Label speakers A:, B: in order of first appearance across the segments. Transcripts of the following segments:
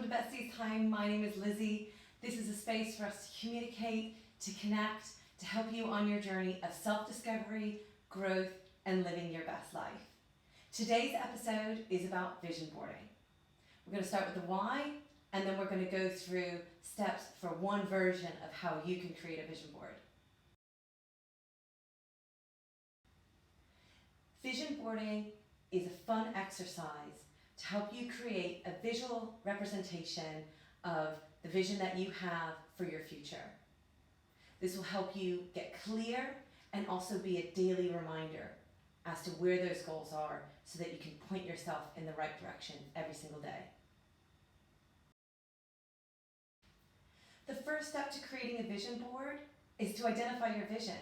A: Welcome to Besties. Hi, my name is Lizzie. This is a space for us to communicate, to connect, to help you on your journey of self-discovery, growth, and living your best life. Today's episode is about vision boarding. We're going to start with the why, and then we're going to go through steps for one version of how you can create a vision board. Vision boarding is a fun exercise to help you create a visual representation of the vision that you have for your future. This will help you get clear and also be a daily reminder as to where those goals are so that you can point yourself in the right direction every single day. The first step to creating a vision board is to identify your vision.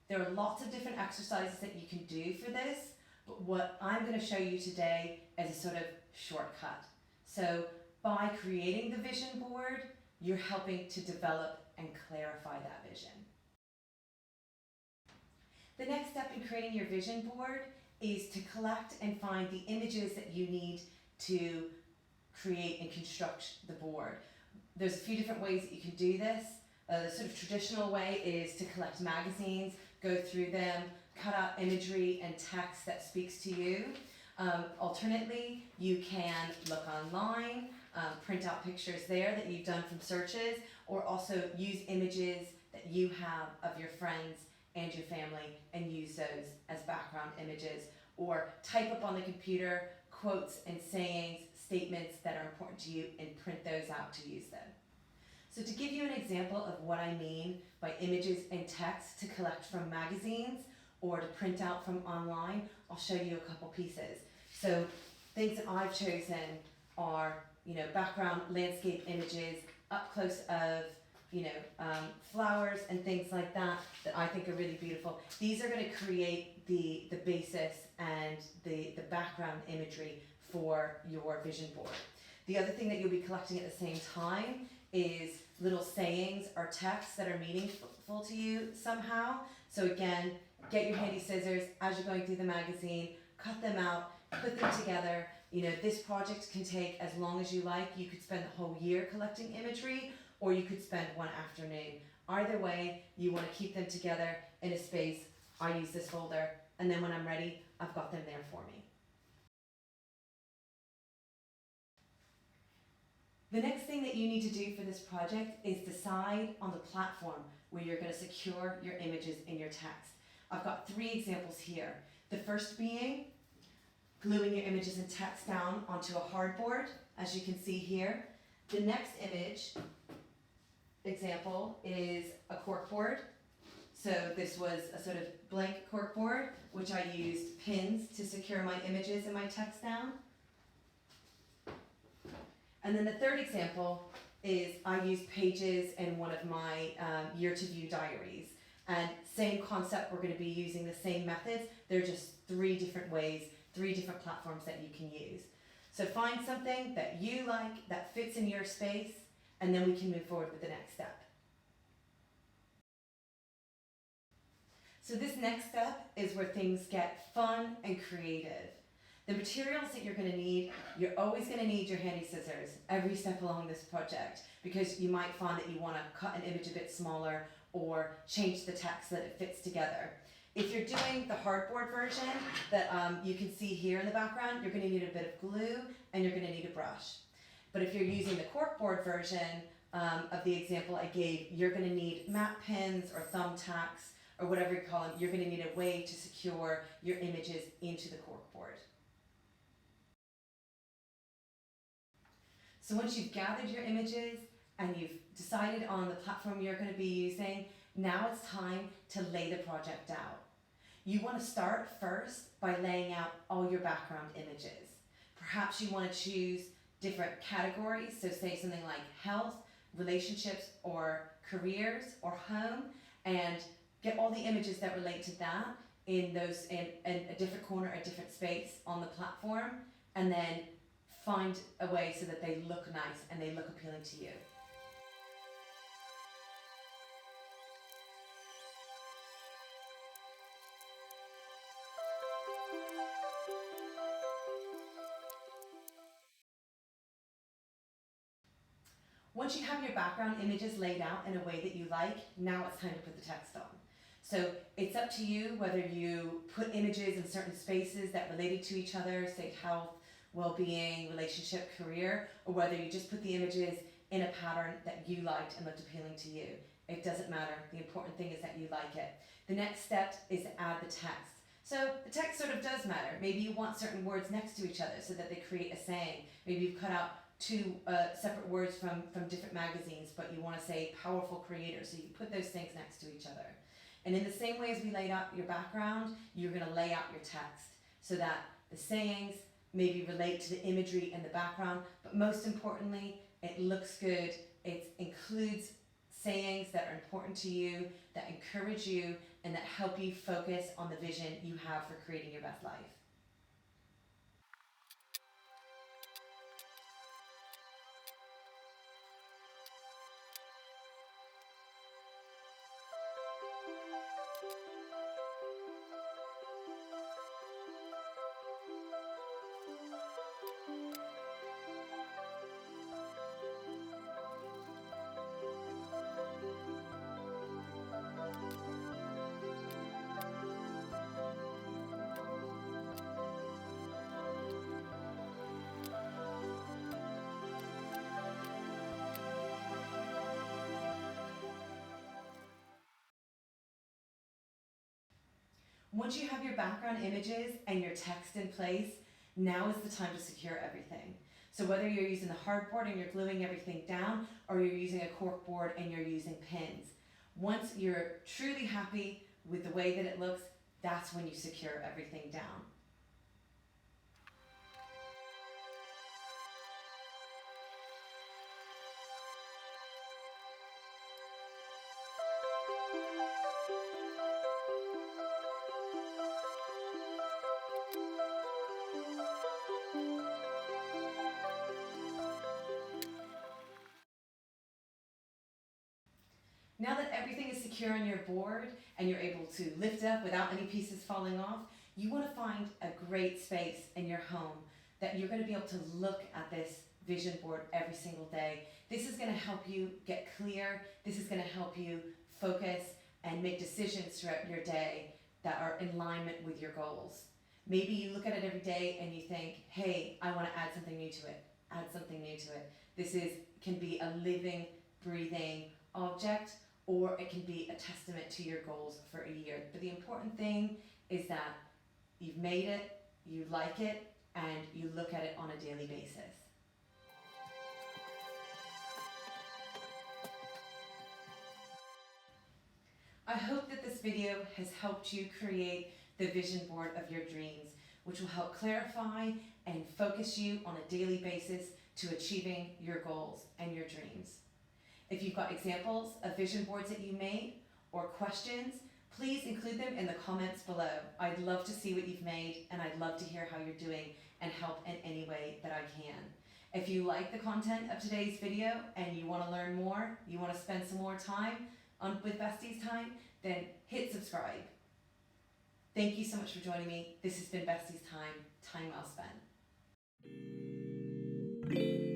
A: There are lots of different exercises that you can do for this, but what I'm going to show you today is a sort of shortcut. So by creating the vision board, you're helping to develop and clarify that vision. The next step in creating your vision board is to collect and find the images that you need to create and construct the board. There's a few different ways that you can do this. The sort of traditional way is to collect magazines, go through them, cut out imagery and text that speaks to you. Alternately, you can look online, print out pictures there that you've done from searches, or also use images that you have of your friends and your family and use those as background images, or type up on the computer quotes and sayings, statements that are important to you and print those out to use them. So to give you an example of what I mean by images and text to collect from magazines or to print out from online, I'll show you a couple pieces. So things that I've chosen are, background landscape images, up close of, flowers and things like that I think are really beautiful. These are going to create the basis and the background imagery for your vision board. The other thing that you'll be collecting at the same time is little sayings or texts that are meaningful to you somehow. So again, get your handy scissors as you're going through the magazine, cut them out, put them together. This project can take as long as you like. You could spend the whole year collecting imagery, or you could spend one afternoon. Either way, you want to keep them together in a space. I use this folder, and then when I'm ready, I've got them there for me. The next thing that you need to do for this project is decide on the platform where you're going to secure your images in your text. I've got 3 examples here. The first being gluing your images and text down onto a hardboard, as you can see here. The next image example is a corkboard. So this was a sort of blank corkboard, which I used pins to secure my images and my text down. And then the third example is I used pages in one of my year-to-view diaries. And same concept, we're going to be using the same methods. They're just 3 different ways, 3 different platforms that you can use. So find something that you like, that fits in your space, and then we can move forward with the next step. So this next step is where things get fun and creative. The materials that you're going to need, you're always going to need your handy scissors every step along this project, because you might find that you want to cut an image a bit smaller or change the text so that it fits together. If you're doing the hardboard version that you can see here in the background, you're going to need a bit of glue and you're going to need a brush. But if you're using the corkboard version of the example I gave, you're going to need map pins or thumbtacks or whatever you call them. You're going to need a way to secure your images into the corkboard. So once you've gathered your images and you've decided on the platform you're going to be using, now it's time to lay the project out. You want to start first by laying out all your background images. Perhaps you want to choose different categories, so say something like health, relationships, or careers, or home, and get all the images that relate to that in a different corner, a different space on the platform, and then find a way so that they look nice and they look appealing to you. Once you have your background images laid out in a way that you like, now it's time to put the text on. So it's up to you whether you put images in certain spaces that related to each other, say health, well-being, relationship, career, or whether you just put the images in a pattern that you liked and looked appealing to you. It doesn't matter. The important thing is that you like it. The next step is to add the text. So the text sort of does matter. Maybe you want certain words next to each other so that they create a saying. Maybe you've cut out two separate words from different magazines, but you want to say powerful creator, so you put those things next to each other. And in the same way as we laid out your background, you're going to lay out your text so that the sayings maybe relate to the imagery in the background, but most importantly, it looks good. It includes sayings that are important to you, that encourage you, and that help you focus on the vision you have for creating your best life. Once you have your background images and your text in place, now is the time to secure everything. So whether you're using the hardboard and you're gluing everything down, or you're using a cork board and you're using pins, once you're truly happy with the way that it looks, that's when you secure everything down. Now that everything is secure on your board and you're able to lift up without any pieces falling off, you want to find a great space in your home that you're going to be able to look at this vision board every single day. This is going to help you get clear. This is going to help you focus and make decisions throughout your day that are in alignment with your goals. Maybe you look at it every day and you think, hey, I want to add something new to it. Add something new to it. This can be a living, breathing object, or it can be a testament to your goals for a year. But the important thing is that you've made it, you like it, and you look at it on a daily basis. I hope that this video has helped you create the vision board of your dreams, which will help clarify and focus you on a daily basis to achieving your goals and your dreams. If you've got examples of vision boards that you made or questions, please include them in the comments below. I'd love to see what you've made, and I'd love to hear how you're doing and help in any way that I can. If you like the content of today's video and you want to learn more, you want to spend some more time with Besties Time, then hit subscribe. Thank you so much for joining me. This has been Besties Time, time well spent.